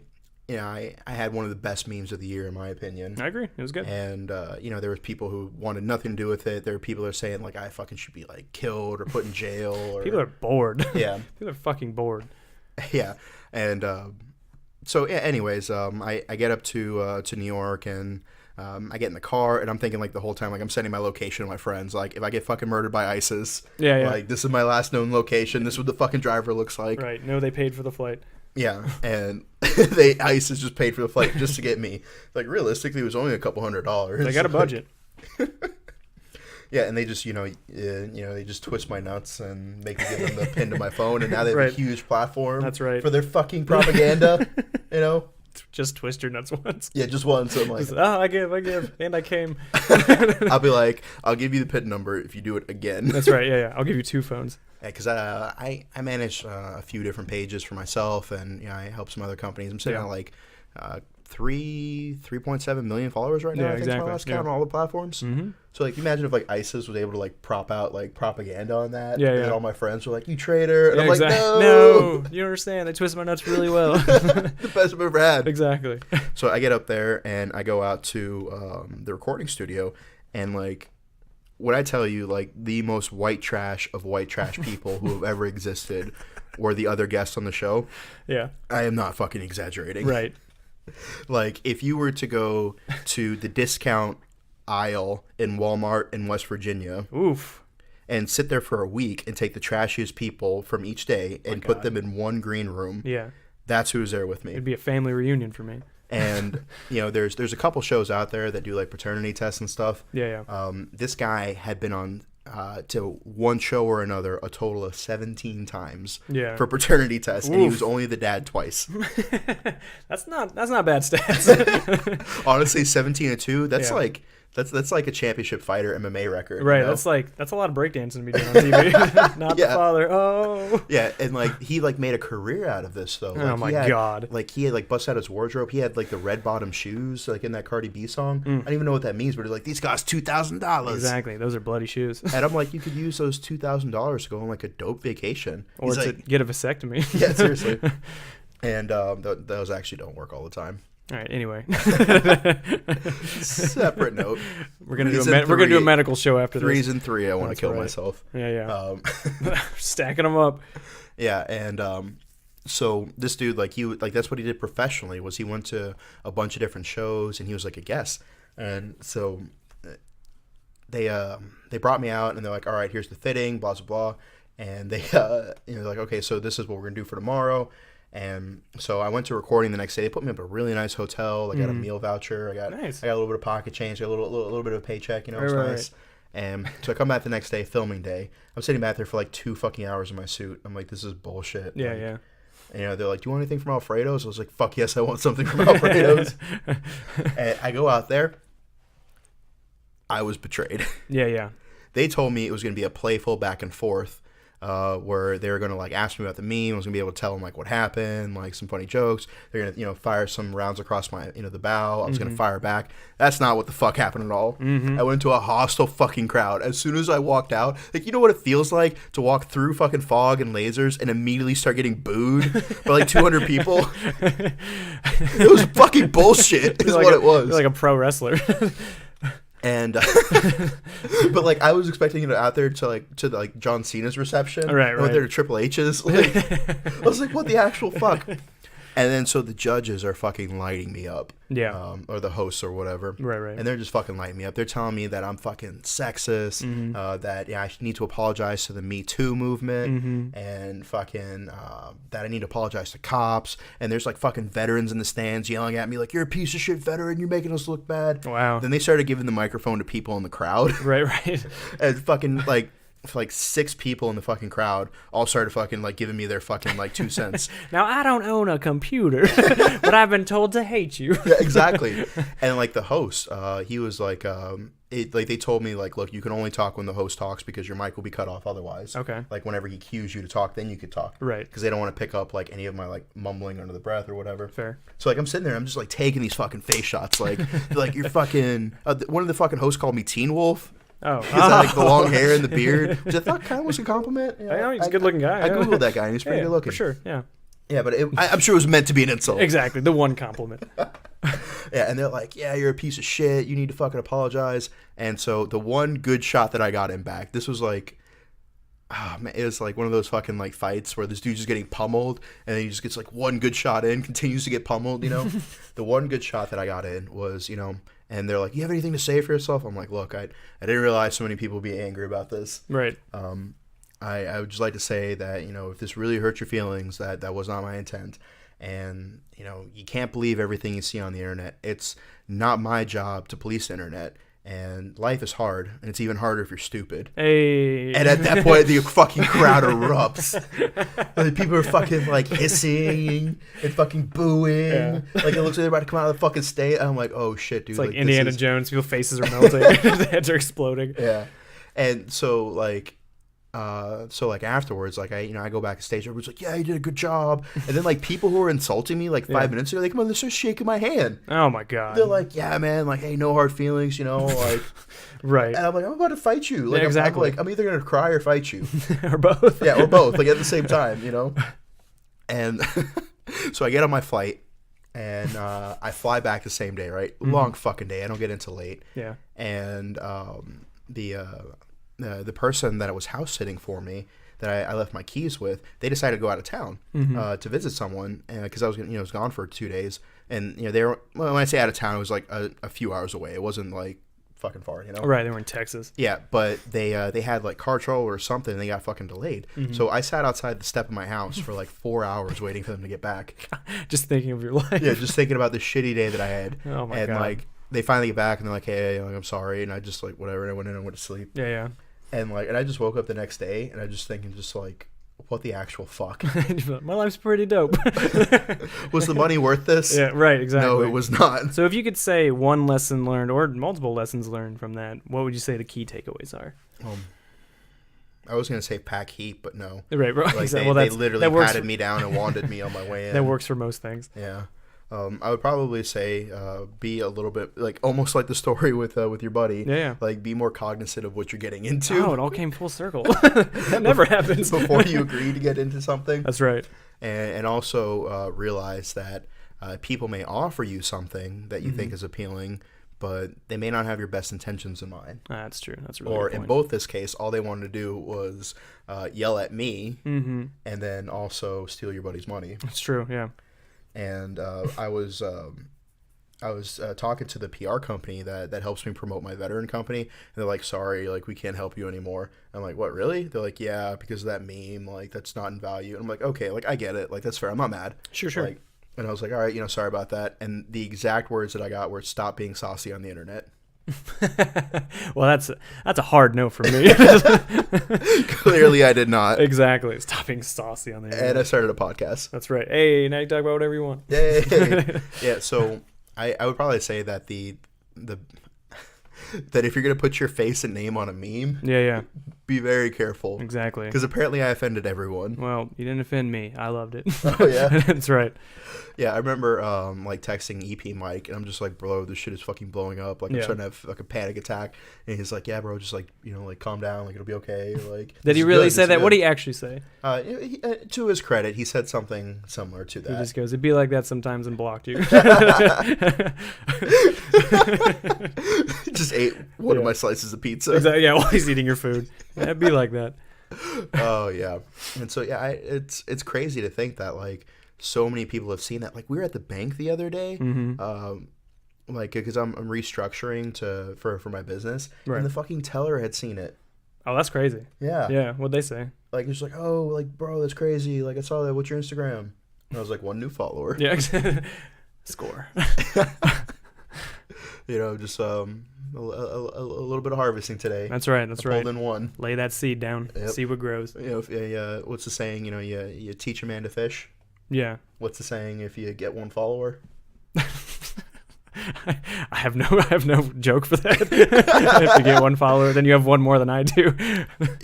[SPEAKER 2] had one of the best memes of the year, in my opinion.
[SPEAKER 1] I agree. It was good.
[SPEAKER 2] And, there was people who wanted nothing to do with it. There were people that are saying, like, I fucking should be, like, killed or put in jail. Or
[SPEAKER 1] people are bored.
[SPEAKER 2] Yeah.
[SPEAKER 1] People are fucking bored.
[SPEAKER 2] Yeah. And, so, yeah, anyways, I get up to New York and I get in the car and I'm thinking like the whole time, like I'm sending my location to my friends. Like if I get fucking murdered by ISIS, like this is my last known location. This is what the fucking driver looks like.
[SPEAKER 1] Right. No, they paid for the flight.
[SPEAKER 2] Yeah. And ISIS just paid for the flight just to get me. Like realistically, it was only a couple $100.
[SPEAKER 1] They got a budget.
[SPEAKER 2] Yeah, and they just, they just twist my nuts and make me give them the pin to my phone, and now they have a huge platform.
[SPEAKER 1] That's right.
[SPEAKER 2] For their fucking propaganda,
[SPEAKER 1] Just twist your nuts once.
[SPEAKER 2] Yeah, just once. So I'm like,
[SPEAKER 1] I give, and I came.
[SPEAKER 2] I'll be like, I'll give you the PIN number if you do it again.
[SPEAKER 1] That's right. Yeah. I'll give you 2 phones.
[SPEAKER 2] Yeah, because I manage a few different pages for myself, and I help some other companies. I'm sitting at like 3.7 million followers right now. I think it's my last count on all the platforms. Mm-hmm. So like, imagine if like ISIS was able to like prop out like propaganda on that. And all my friends were like, "You traitor!" And I'm like,
[SPEAKER 1] "No, you don't understand. They twisted my nuts really well."
[SPEAKER 2] The best I've ever had.
[SPEAKER 1] Exactly.
[SPEAKER 2] So I get up there and I go out to the recording studio, and like, when I tell you, like the most white trash of white trash people who have ever existed were the other guests on the show.
[SPEAKER 1] Yeah.
[SPEAKER 2] I am not fucking exaggerating.
[SPEAKER 1] Right.
[SPEAKER 2] Like, if you were to go to the discount aisle in Walmart in West Virginia, and sit there for a week and take the trashiest people from each day and put them in one green room, That's who was there with me.
[SPEAKER 1] It'd be a family reunion for me.
[SPEAKER 2] And there's a couple shows out there that do like paternity tests and stuff.
[SPEAKER 1] Yeah.
[SPEAKER 2] This guy had been on to one show or another a total of 17 times for paternity tests, and he was only the dad twice.
[SPEAKER 1] That's not bad stats.
[SPEAKER 2] Honestly, 17-2. That's like that's like a championship fighter MMA record.
[SPEAKER 1] Right. That's a lot of breakdancing to be doing on TV. Not the father. Oh.
[SPEAKER 2] Yeah, and like he like made a career out of this though. Like,
[SPEAKER 1] oh my god.
[SPEAKER 2] Like he had like busted out his wardrobe. He had like the red bottom shoes like in that Cardi B song. I don't even know what that means, but it's like these cost $2,000.
[SPEAKER 1] Exactly. Those are bloody shoes.
[SPEAKER 2] And I'm like, you could use those $2,000 to go on like a dope vacation
[SPEAKER 1] or to get a vasectomy.
[SPEAKER 2] Yeah, seriously. And those actually don't work all the time.
[SPEAKER 1] All right. Anyway,
[SPEAKER 2] separate note.
[SPEAKER 1] We're gonna do a medical show after this.
[SPEAKER 2] 3s and 3. I want to kill myself.
[SPEAKER 1] Yeah. Stacking them up.
[SPEAKER 2] Yeah, and so this dude that's what he did professionally. Was he went to a bunch of different shows and he was like a guest. And so they brought me out and they're like, all right, here's the fitting, blah blah blah. And they like, okay, so this is what we're gonna do for tomorrow. And so I went to recording the next day. They put me up at a really nice hotel. I got a meal voucher. I got a little bit of pocket change. I got a little bit of a paycheck. It was nice. And so I come back the next day, filming day. I'm sitting back there for like 2 fucking hours in my suit. I'm like, this is bullshit.
[SPEAKER 1] Yeah.
[SPEAKER 2] And they're like, do you want anything from Alfredo's? I was like, fuck yes, I want something from Alfredo's. And I go out there. I was betrayed.
[SPEAKER 1] Yeah.
[SPEAKER 2] They told me it was going to be a playful back and forth. Where they were going to like ask me about the meme. I was going to be able to tell them like what happened, like some funny jokes. They're going to fire some rounds across my the bow. I was going to fire back. That's not what the fuck happened at all. I went into a hostile fucking crowd. As soon as I walked out, like, you know what it feels like to walk through fucking fog and lasers and immediately start getting booed by like 200 people. It was fucking bullshit. Is what it was.
[SPEAKER 1] You're like a pro wrestler.
[SPEAKER 2] And but like I was expecting out there to John Cena's reception.
[SPEAKER 1] Right.
[SPEAKER 2] I went there to Triple H's. Like, I was like, what the actual fuck? And then so the judges are fucking lighting me up.
[SPEAKER 1] Yeah.
[SPEAKER 2] Or the hosts or whatever.
[SPEAKER 1] Right.
[SPEAKER 2] And they're just fucking lighting me up. They're telling me that I'm fucking sexist. That I need to apologize to the Me Too movement. And fucking that I need to apologize to cops. And there's like fucking veterans in the stands yelling at me like, you're a piece of shit veteran. You're making us look bad.
[SPEAKER 1] Wow.
[SPEAKER 2] Then they started giving the microphone to people in the crowd.
[SPEAKER 1] Right.
[SPEAKER 2] And fucking like 6 people in the fucking crowd all started fucking like giving me their fucking like 2 cents.
[SPEAKER 1] Now I don't own a computer, but I've been told to hate you.
[SPEAKER 2] Yeah, exactly. And like the host, he was like, they told me like, look, you can only talk when the host talks because your mic will be cut off otherwise.
[SPEAKER 1] Okay.
[SPEAKER 2] Like whenever he cues you to talk, then you could talk.
[SPEAKER 1] Right.
[SPEAKER 2] Because they don't want to pick up like any of my like mumbling under the breath or whatever.
[SPEAKER 1] Fair.
[SPEAKER 2] So like I'm sitting there, I'm just like taking these fucking face shots, like like you're fucking. One of the fucking hosts called me Teen Wolf.
[SPEAKER 1] Oh,
[SPEAKER 2] because like the long hair and the beard, which I thought kind of was a compliment.
[SPEAKER 1] I know he's a good-looking guy.
[SPEAKER 2] I googled that guy, and he's pretty good looking.
[SPEAKER 1] For sure, yeah.
[SPEAKER 2] Yeah, but I'm sure it was meant to be an insult.
[SPEAKER 1] Exactly, the one compliment.
[SPEAKER 2] Yeah, and they're like, yeah, you're a piece of shit. You need to fucking apologize. And so the one good shot that I got him back, this was like, oh man, it was like one of those fucking like fights where this dude's just getting pummeled, and then he just gets like one good shot in, continues to get pummeled, The one good shot that I got in was, and they're like, you have anything to say for yourself? I'm like, look, I didn't realize so many people would be angry about this.
[SPEAKER 1] Right.
[SPEAKER 2] I would just like to say that, if this really hurt your feelings, that was not my intent. And, you can't believe everything you see on the internet. It's not my job to police the internet. And life is hard, and it's even harder if you're stupid.
[SPEAKER 1] Hey.
[SPEAKER 2] And at that point, the fucking crowd erupts. Like, people are fucking, like, hissing and fucking booing. Yeah. Like, it looks like they're about to come out of the fucking state. I'm like, oh, shit, dude.
[SPEAKER 1] It's like Indiana Jones. People's faces are melting. Their heads are exploding.
[SPEAKER 2] Yeah. And so, like... afterwards, like I go back to stage, everyone's like, yeah, you did a good job. And then like people who were insulting me like 5 minutes ago, they come on, they're just shaking my hand.
[SPEAKER 1] Oh my God.
[SPEAKER 2] They're like, yeah, man, like, hey, no hard feelings, like.
[SPEAKER 1] Right.
[SPEAKER 2] And I'm like, I'm about to fight you. Like,
[SPEAKER 1] yeah, exactly.
[SPEAKER 2] I'm either gonna cry or fight you.
[SPEAKER 1] Or both.
[SPEAKER 2] Yeah, or both, like at the same time, And so I get on my flight and I fly back the same day, right? Long fucking day. I don't get into late.
[SPEAKER 1] Yeah.
[SPEAKER 2] And the person that was house sitting for me that I left my keys with, they decided to go out of town to visit someone because I was gone for 2 days, and they were, when I say out of town, it was like a few hours away. It wasn't like fucking far, you know?
[SPEAKER 1] Right, they were in Texas.
[SPEAKER 2] Yeah, but they had like car trouble or something. And they got fucking delayed. So I sat outside the step of my house for like 4 hours waiting for them to get back.
[SPEAKER 1] Just thinking of your life.
[SPEAKER 2] Yeah, just thinking about the shitty day that I had.
[SPEAKER 1] Oh my
[SPEAKER 2] and
[SPEAKER 1] God.
[SPEAKER 2] like they finally get back and they're like, hey, like, I'm sorry, and I just like whatever. And I went in and went to sleep.
[SPEAKER 1] Yeah.
[SPEAKER 2] And like, and I just woke up the next day and I just thinking, just like, what the actual fuck?
[SPEAKER 1] My life's pretty dope.
[SPEAKER 2] Was the money worth this?
[SPEAKER 1] Yeah, right, exactly.
[SPEAKER 2] No, it was not.
[SPEAKER 1] So if you could say one lesson learned or multiple lessons learned from that, what would you say the key takeaways are?
[SPEAKER 2] I was gonna say pack heat, but no.
[SPEAKER 1] Right,
[SPEAKER 2] Like
[SPEAKER 1] exactly.
[SPEAKER 2] they literally patted me down and wanded me on my way in.
[SPEAKER 1] That works for most things.
[SPEAKER 2] Yeah. I would probably say be a little bit like almost like the story with your buddy.
[SPEAKER 1] Yeah.
[SPEAKER 2] Like be more cognizant of what you're getting into.
[SPEAKER 1] Oh, it all came full circle. That never happens
[SPEAKER 2] before you agree to get into something.
[SPEAKER 1] That's right.
[SPEAKER 2] And also realize that people may offer you something that you think is appealing, but they may not have your best intentions in mind.
[SPEAKER 1] That's true. That's a really
[SPEAKER 2] Or
[SPEAKER 1] good point.
[SPEAKER 2] in both this case, all they wanted to do was yell at me and then also steal your buddy's money.
[SPEAKER 1] That's true. Yeah.
[SPEAKER 2] And I was talking to the PR company that helps me promote my veteran company, and they're like, sorry, like we can't help you anymore. I'm like, what, really? They're like, yeah, because of that meme, like that's not in value. And I'm like, okay, like I get it, like that's fair, I'm not mad.
[SPEAKER 1] Sure.
[SPEAKER 2] Like, and I was like, all right, sorry about that. And the exact words that I got were, stop being saucy on the internet.
[SPEAKER 1] Well, that's a hard no for me.
[SPEAKER 2] Clearly I did not.
[SPEAKER 1] Exactly. Stop being saucy on the internet.
[SPEAKER 2] And I started a podcast.
[SPEAKER 1] That's right. Hey, now you talk about whatever you want.
[SPEAKER 2] Yay. Yeah, so I would probably say that that if you're going to put your face and name on a meme,
[SPEAKER 1] Yeah.
[SPEAKER 2] be very careful.
[SPEAKER 1] Exactly.
[SPEAKER 2] Because apparently I offended everyone.
[SPEAKER 1] Well, you didn't offend me. I loved it.
[SPEAKER 2] Oh, yeah?
[SPEAKER 1] That's right.
[SPEAKER 2] Yeah, I remember like texting EP Mike, and I'm just like, bro, this shit is fucking blowing up. Like, I'm starting to have like a panic attack. And he's like, yeah, bro, just like, like calm down. Like, it'll be okay. Like,
[SPEAKER 1] Did he really say that? What did he actually say?
[SPEAKER 2] To his credit, he said something similar to that.
[SPEAKER 1] He just goes, it'd be like that sometimes, and blocked you.
[SPEAKER 2] Just ate one of my slices of pizza.
[SPEAKER 1] Exactly. Yeah, while he's eating your food. Yeah, it'd be like that.
[SPEAKER 2] Oh, yeah. And so, yeah, it's crazy to think that, like, so many people have seen that. Like, we were at the bank the other day, like, because I'm restructuring for my business, and the fucking teller had seen it.
[SPEAKER 1] Oh, that's crazy.
[SPEAKER 2] Yeah.
[SPEAKER 1] Yeah, what'd they say?
[SPEAKER 2] Like, it's like, oh, like, bro, that's crazy. Like, I saw that. What's your Instagram? And I was like, 1 new follower.
[SPEAKER 1] Yeah. Score.
[SPEAKER 2] Just a little bit of harvesting today.
[SPEAKER 1] That's right. That's right.
[SPEAKER 2] Pulled in 1.
[SPEAKER 1] Lay that seed down.
[SPEAKER 2] Yep.
[SPEAKER 1] See what grows.
[SPEAKER 2] What's the saying? You teach a man to fish.
[SPEAKER 1] Yeah.
[SPEAKER 2] What's the saying if you get 1 follower?
[SPEAKER 1] I have no joke for that. If you get 1 follower, then you have 1 more than I do.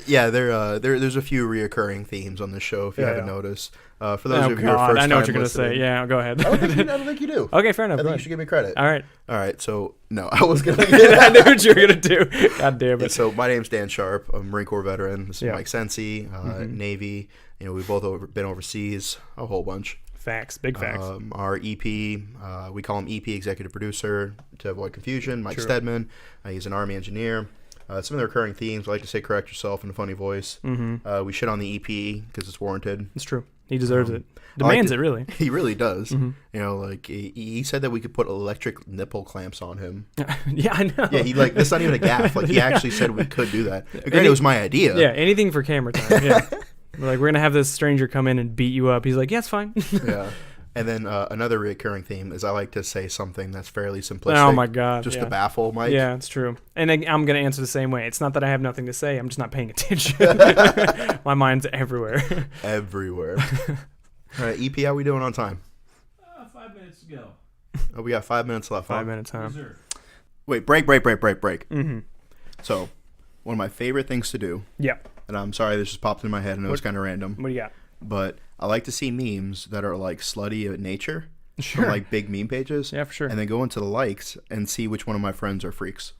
[SPEAKER 2] Yeah, there's a few reoccurring themes on this show if you haven't noticed. For those of you who are first
[SPEAKER 1] I know what
[SPEAKER 2] time
[SPEAKER 1] you're gonna
[SPEAKER 2] listening,
[SPEAKER 1] say. Yeah, go ahead.
[SPEAKER 2] I don't think you do.
[SPEAKER 1] Okay, fair enough.
[SPEAKER 2] I think you should give me credit.
[SPEAKER 1] All right.
[SPEAKER 2] So no, I was gonna.
[SPEAKER 1] I knew what you were gonna do. God damn it.
[SPEAKER 2] So my name's Dan Sharp. I'm a Marine Corps veteran. This is Mike Sensi, Navy. We've both been overseas a whole bunch.
[SPEAKER 1] Facts, big facts.
[SPEAKER 2] Our EP, we call him EP, executive producer, to avoid confusion. Mike Stedman, he's an Army engineer. Some of the recurring themes, I like to say correct yourself in a funny voice. We shit on the EP because it's warranted.
[SPEAKER 1] It's true. He deserves it. Demands it, really.
[SPEAKER 2] He really does. Like he said that we could put electric nipple clamps on him.
[SPEAKER 1] Yeah, I know.
[SPEAKER 2] Yeah, that's not even a gaffe. Like he actually said we could do that. Granted, it was my idea.
[SPEAKER 1] Yeah, anything for camera time. Yeah. We're gonna have this stranger come in and beat you up. He's like, yeah, it's fine.
[SPEAKER 2] Yeah. And then another recurring theme is I like to say something that's fairly simplistic.
[SPEAKER 1] Oh my god!
[SPEAKER 2] Just to baffle Mike.
[SPEAKER 1] Yeah, it's true. And I'm gonna answer the same way. It's not that I have nothing to say. I'm just not paying attention. My mind's everywhere.
[SPEAKER 2] Everywhere. All right, EP, how we doing on time?
[SPEAKER 3] 5 minutes to go.
[SPEAKER 2] Oh, we got 5 minutes left.
[SPEAKER 1] 5 minutes, huh?
[SPEAKER 3] Reserve.
[SPEAKER 2] Wait, break. So, one of my favorite things to do.
[SPEAKER 1] Yeah.
[SPEAKER 2] And I'm sorry this just popped in my head and it was kind of random.
[SPEAKER 1] What do you got?
[SPEAKER 2] But I like to see memes that are like slutty in nature.
[SPEAKER 1] Sure.
[SPEAKER 2] From like big meme pages.
[SPEAKER 1] Yeah, for sure.
[SPEAKER 2] And then go into the likes and see which one of my friends are freaks.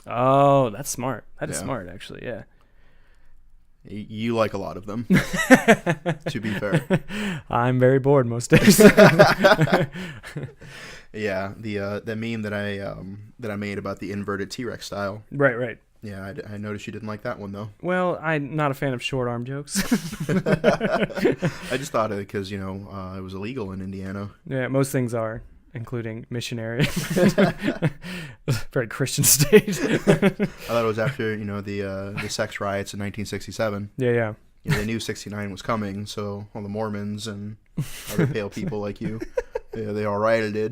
[SPEAKER 1] Oh, that's smart. That is smart, actually. Yeah.
[SPEAKER 2] You like a lot of them. To be fair.
[SPEAKER 1] I'm very bored most days.
[SPEAKER 2] Yeah, the meme that I made about the inverted T-Rex style.
[SPEAKER 1] Right.
[SPEAKER 2] Yeah, I noticed you didn't like that one though.
[SPEAKER 1] Well, I'm not a fan of short arm jokes.
[SPEAKER 2] I just thought of it because it was illegal in Indiana.
[SPEAKER 1] Yeah, most things are. including missionary. Very Christian state.
[SPEAKER 2] I thought it was after, the sex riots in 1967.
[SPEAKER 1] Yeah.
[SPEAKER 2] They knew 69 was coming, so all the Mormons and other pale people like you, they all rioted it.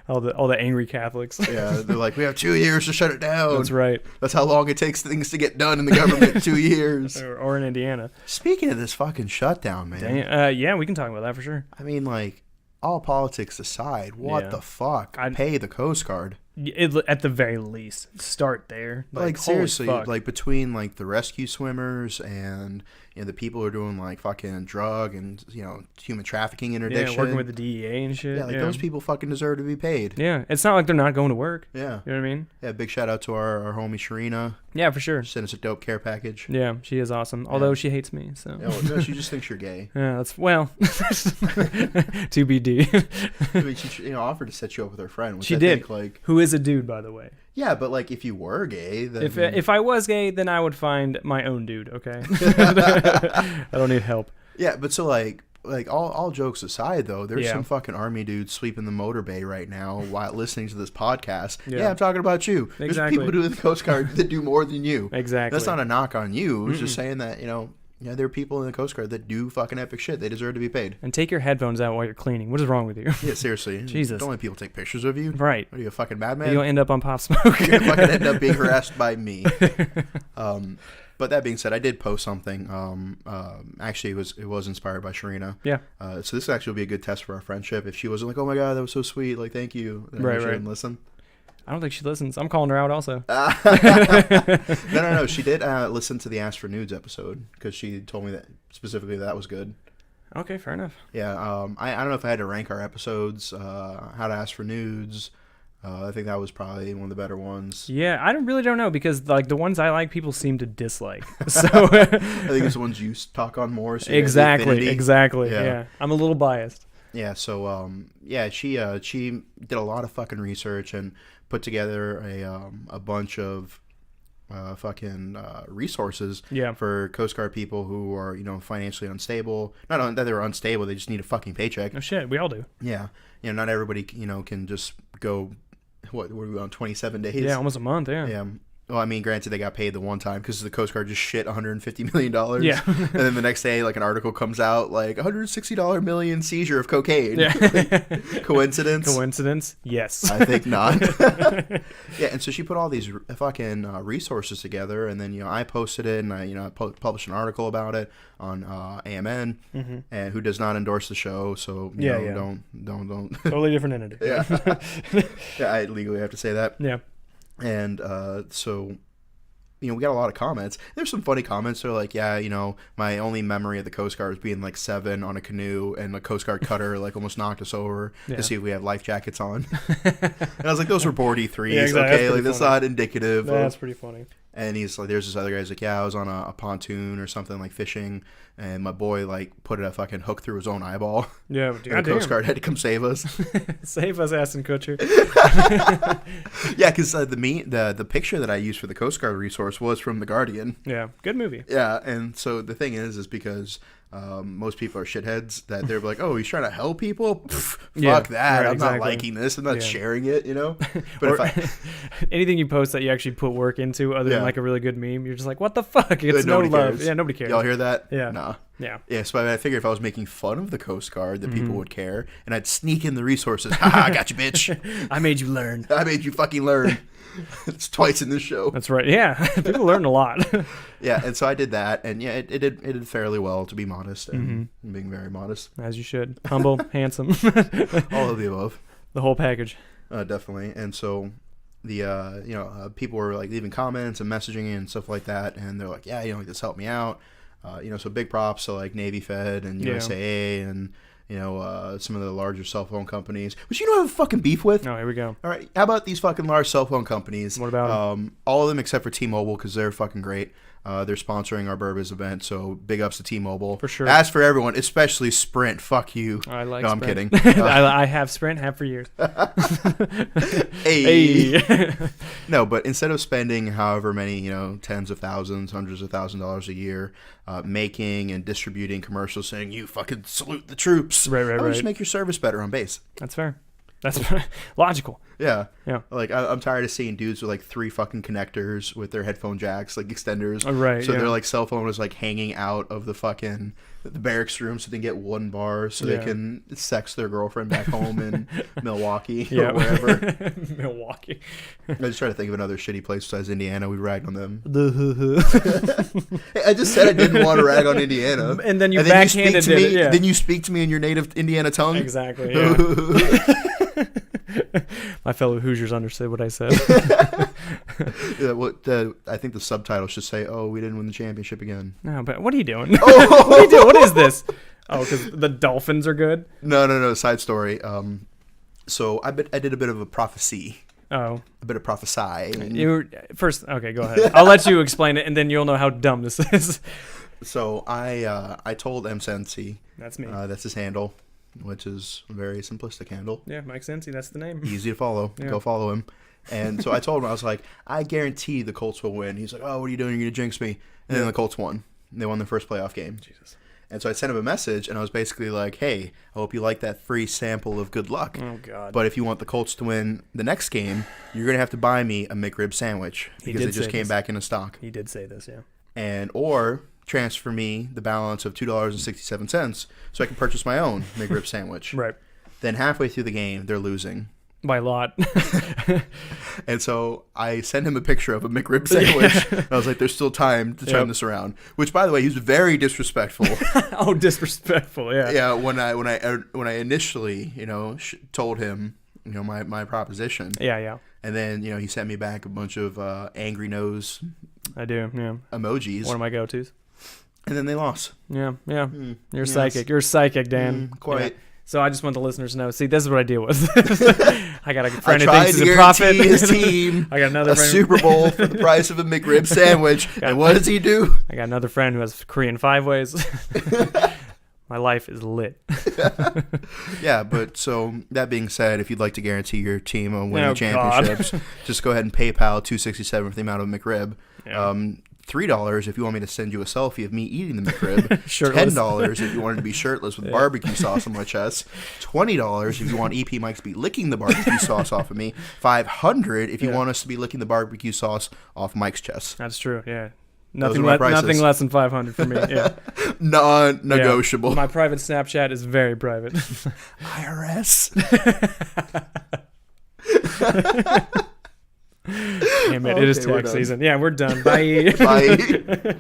[SPEAKER 1] All the angry Catholics.
[SPEAKER 2] Yeah, they're like, we have 2 years to shut it down.
[SPEAKER 1] That's right.
[SPEAKER 2] That's how long it takes things to get done in the government, 2 years.
[SPEAKER 1] Or in Indiana.
[SPEAKER 2] Speaking of this fucking shutdown, man.
[SPEAKER 1] Yeah, we can talk about that for sure.
[SPEAKER 2] I mean, like, all politics aside, what the fuck? Pay the Coast Guard.
[SPEAKER 1] At the very least, start there.
[SPEAKER 2] Like seriously, like between like the rescue swimmers and the people who are doing like fucking drug and human trafficking interdiction.
[SPEAKER 1] Yeah, working with the DEA and shit.
[SPEAKER 2] Yeah, like those people fucking deserve to be paid.
[SPEAKER 1] Yeah, it's not like they're not going to work.
[SPEAKER 2] Yeah,
[SPEAKER 1] you know what I mean.
[SPEAKER 2] Yeah, big shout out to our homie Sharina.
[SPEAKER 1] Yeah, for sure.
[SPEAKER 2] Sent us a dope care package.
[SPEAKER 1] Yeah, she is awesome. Although she hates me, so.
[SPEAKER 2] Yeah, well, no, she just thinks you're gay.
[SPEAKER 1] Yeah, that's TBD.
[SPEAKER 2] I mean, she offered to set you up with her friend. Which
[SPEAKER 1] She
[SPEAKER 2] I
[SPEAKER 1] did.
[SPEAKER 2] Think, like,
[SPEAKER 1] who is a dude, by the way.
[SPEAKER 2] Yeah, but like if you were gay, then
[SPEAKER 1] if I was gay, then I would find my own dude. Okay. I don't need help.
[SPEAKER 2] Yeah, but so like all jokes aside, though, there's some fucking army dudes sweeping the motor bay right now while listening to this podcast. Yeah, I'm talking about you.
[SPEAKER 1] Exactly.
[SPEAKER 2] There's people who do the Coast Guard that do more than you.
[SPEAKER 1] Exactly.
[SPEAKER 2] That's not a knock on you. It's just saying that there are people in the Coast Guard that do fucking epic shit. They deserve to be paid.
[SPEAKER 1] And take your headphones out while you're cleaning. What is wrong with you?
[SPEAKER 2] Yeah, seriously.
[SPEAKER 1] Jesus.
[SPEAKER 2] Don't let people take pictures of you.
[SPEAKER 1] Right.
[SPEAKER 2] What are you, a fucking madman?
[SPEAKER 1] You'll end up on Pop Smoke.
[SPEAKER 2] You're going to fucking end up being harassed by me. But that being said, I did post something. Actually, it was inspired by Sharina.
[SPEAKER 1] Yeah.
[SPEAKER 2] So this actually will be a good test for our friendship. If she wasn't like, oh my God, that was so sweet. Like, thank you. Then
[SPEAKER 1] right.
[SPEAKER 2] Didn't listen.
[SPEAKER 1] I don't think she listens. I'm calling her out also.
[SPEAKER 2] No. She did listen to the Ask for Nudes episode because she told me that specifically that was good.
[SPEAKER 1] Okay, fair enough.
[SPEAKER 2] Yeah. I don't know if I had to rank our episodes. How to Ask for Nudes. I think that was probably one of the better ones.
[SPEAKER 1] Yeah, I really don't know because like the ones I like, people seem to dislike. So
[SPEAKER 2] I think it's the ones you talk on more. So
[SPEAKER 1] exactly.
[SPEAKER 2] Yeah.
[SPEAKER 1] Yeah, I'm a little biased.
[SPEAKER 2] Yeah. So she did a lot of fucking research and put together a bunch of fucking resources for Coast Guard people who are financially unstable. Not that they're unstable, they just need a fucking paycheck.
[SPEAKER 1] Oh shit, we all do.
[SPEAKER 2] Yeah. Not everybody can just go. What were we on 27 days?
[SPEAKER 1] Yeah, almost a month. Yeah.
[SPEAKER 2] Well, I mean, granted, they got paid the one time because the Coast Guard just shit $150 million.
[SPEAKER 1] Yeah.
[SPEAKER 2] And then the next day, like, an article comes out, like, $160 million seizure of cocaine.
[SPEAKER 1] Yeah.
[SPEAKER 2] Coincidence?
[SPEAKER 1] Coincidence? Yes.
[SPEAKER 2] I think not. Yeah, and so she put all these fucking resources together, and then, I posted it, and I published an article about it on AMN, and who does not endorse the show, so, don't.
[SPEAKER 1] Totally different entity.
[SPEAKER 2] Yeah. Yeah, I legally have to say that.
[SPEAKER 1] Yeah.
[SPEAKER 2] And so, we got a lot of comments. There's some funny comments. They're like, my only memory of the Coast Guard was being like 7 on a canoe, and the Coast Guard cutter like almost knocked us over to see if we had life jackets on. And I was like, those were board E3s.
[SPEAKER 1] Yeah, exactly.
[SPEAKER 2] Okay, like that's not indicative.
[SPEAKER 1] That's pretty funny.
[SPEAKER 2] And he's like, there's this other guy's like, I was on a pontoon or something, like fishing, and my boy like put a fucking hook through his own eyeball.
[SPEAKER 1] Yeah,
[SPEAKER 2] and the Coast Guard had to come save us.
[SPEAKER 1] Save us, Aston Kutcher.
[SPEAKER 2] Yeah, because the picture that I used for the Coast Guard resource was from The Guardian.
[SPEAKER 1] Yeah, good movie.
[SPEAKER 2] Yeah, and so the thing is because most people are shitheads that they're like, oh, he's trying to help people? Fuck that. I'm not liking this. I'm not sharing it, But
[SPEAKER 1] anything you post that you actually put work into other than like a really good meme, you're just like, what the fuck? It's no love.
[SPEAKER 2] Cares.
[SPEAKER 1] Yeah, nobody cares.
[SPEAKER 2] Y'all hear that?
[SPEAKER 1] Yeah.
[SPEAKER 2] Nah.
[SPEAKER 1] Yeah.
[SPEAKER 2] Yeah, so I figured if I was making fun of the Coast Guard that people would care, and I'd sneak in the resources. Ha, I got you, bitch.
[SPEAKER 1] I made you learn.
[SPEAKER 2] I made you fucking learn. It's twice in this show.
[SPEAKER 1] That's right. Yeah. People learn a lot.
[SPEAKER 2] Yeah, and so I did that, and it did fairly well, to be modest, and being very modest.
[SPEAKER 1] As you should. Humble, handsome.
[SPEAKER 2] All of the above.
[SPEAKER 1] The whole package.
[SPEAKER 2] Definitely. And so the people were like leaving comments and messaging and stuff like that, and they're like, this helped me out. So big props to like Navy Fed and USAA and some of the larger cell phone companies, which I have a fucking beef with.
[SPEAKER 1] Oh, here we go.
[SPEAKER 2] All right, how about these fucking large cell phone companies?
[SPEAKER 1] What about them?
[SPEAKER 2] All of them except for T-Mobile, because they're fucking great. They're sponsoring our Burbs event, so big ups to T-Mobile.
[SPEAKER 1] For sure.
[SPEAKER 2] As for everyone, especially Sprint, fuck you.
[SPEAKER 1] I like
[SPEAKER 2] No,
[SPEAKER 1] Sprint.
[SPEAKER 2] I'm kidding.
[SPEAKER 1] I have Sprint, have for years.
[SPEAKER 2] Hey. No, but instead of spending however many, tens of thousands, hundreds of $1,000s a year making and distributing commercials saying, you fucking salute the troops.
[SPEAKER 1] Right.
[SPEAKER 2] Just make your service better on base.
[SPEAKER 1] That's fair. That's logical.
[SPEAKER 2] Yeah.
[SPEAKER 1] Yeah.
[SPEAKER 2] Like, I'm tired of seeing dudes with, like, 3 fucking connectors with their headphone jacks, like, extenders.
[SPEAKER 1] Oh, right,
[SPEAKER 2] So
[SPEAKER 1] yeah.
[SPEAKER 2] their, like, cell phone is, like, hanging out of the fucking the barracks room so they can get 1 bar so they can sex their girlfriend back home in Milwaukee or wherever.
[SPEAKER 1] Milwaukee.
[SPEAKER 2] I just try to think of another shitty place besides Indiana. We ragged on them.
[SPEAKER 1] The
[SPEAKER 2] Hey, I just said I didn't want to rag on Indiana.
[SPEAKER 1] And then you backhanded it. Yeah.
[SPEAKER 2] Then you speak to me in your native Indiana tongue.
[SPEAKER 1] Exactly, yeah. My fellow Hoosiers understood what I said.
[SPEAKER 2] Yeah, I think the subtitle should say, "Oh, we didn't win the championship again."
[SPEAKER 1] No, but what are you doing? What are you doing? What is this? Oh, because the Dolphins are good?
[SPEAKER 2] No. Side story. So I did a bit of a prophecy.
[SPEAKER 1] Oh.
[SPEAKER 2] A bit of prophesying.
[SPEAKER 1] You were, first, okay, go ahead. I'll let you explain it, and then you'll know how dumb this is.
[SPEAKER 2] So I told M. Sensi.
[SPEAKER 1] That's me.
[SPEAKER 2] That's his handle, which is a very simplistic handle.
[SPEAKER 1] Yeah, Mike Sensi, that's the name.
[SPEAKER 2] Easy to follow.
[SPEAKER 1] Yeah.
[SPEAKER 2] Go follow him. And so I told him, I was like, I guarantee the Colts will win. He's like, oh, what are you doing? You're going to jinx me. And then the Colts won. They won their first playoff game.
[SPEAKER 1] Jesus.
[SPEAKER 2] And so I sent him a message, and I was basically like, hey, I hope you like that free sample of good luck.
[SPEAKER 1] Oh, God.
[SPEAKER 2] But if you want the Colts to win the next game, you're going to have to buy me a McRib sandwich because they just came back into stock.
[SPEAKER 1] He did say this, yeah.
[SPEAKER 2] And or transfer me the balance of $2.67 so I can purchase my own McRib sandwich.
[SPEAKER 1] Right.
[SPEAKER 2] Then halfway through the game, they're losing.
[SPEAKER 1] By a lot.
[SPEAKER 2] And so I sent him a picture of a McRib sandwich. And I was like, there's still time to turn this around. Which, by the way, he was very disrespectful.
[SPEAKER 1] Oh, disrespectful, yeah.
[SPEAKER 2] Yeah, when I initially, told him, my proposition.
[SPEAKER 1] Yeah.
[SPEAKER 2] And then, he sent me back a bunch of angry nose
[SPEAKER 1] I do, yeah.
[SPEAKER 2] emojis.
[SPEAKER 1] One of my go-tos.
[SPEAKER 2] And then they lost.
[SPEAKER 1] Yeah. You're
[SPEAKER 2] yes.
[SPEAKER 1] psychic. You're psychic, Dan.
[SPEAKER 2] Quite.
[SPEAKER 1] Yeah. So I just want the listeners to know. See, this is what I deal with. I got a friend
[SPEAKER 2] I
[SPEAKER 1] who
[SPEAKER 2] tried
[SPEAKER 1] thinks
[SPEAKER 2] to
[SPEAKER 1] he's a prophet.
[SPEAKER 2] guarantee his team
[SPEAKER 1] I got another
[SPEAKER 2] a
[SPEAKER 1] friend.
[SPEAKER 2] Super Bowl for the price of a McRib sandwich. And what does he do?
[SPEAKER 1] I got another friend who has Korean 5-ways. My life is lit.
[SPEAKER 2] Yeah, but so that being said, if you'd like to guarantee your team on winning championships, just go ahead and PayPal $2.67 for the amount of McRib.
[SPEAKER 1] Yeah.
[SPEAKER 2] $3 if you want me to send you a selfie of me eating the McRib.
[SPEAKER 1] Shirtless.
[SPEAKER 2] $10 if you wanted to be shirtless with barbecue sauce on my chest. $20 if you want EP Mike to be licking the barbecue sauce off of me. $500 if you want us to be licking the barbecue sauce off Mike's chest.
[SPEAKER 1] That's true, yeah.
[SPEAKER 2] Those
[SPEAKER 1] Nothing,
[SPEAKER 2] are my prices.
[SPEAKER 1] nothing less than 500 for me, yeah.
[SPEAKER 2] Non-negotiable.
[SPEAKER 1] Yeah. My private Snapchat is very private.
[SPEAKER 2] IRS.
[SPEAKER 1] Damn it, it is
[SPEAKER 2] Okay, we're
[SPEAKER 1] tax
[SPEAKER 2] done.
[SPEAKER 1] season. Yeah, we're done. Bye.
[SPEAKER 2] Bye.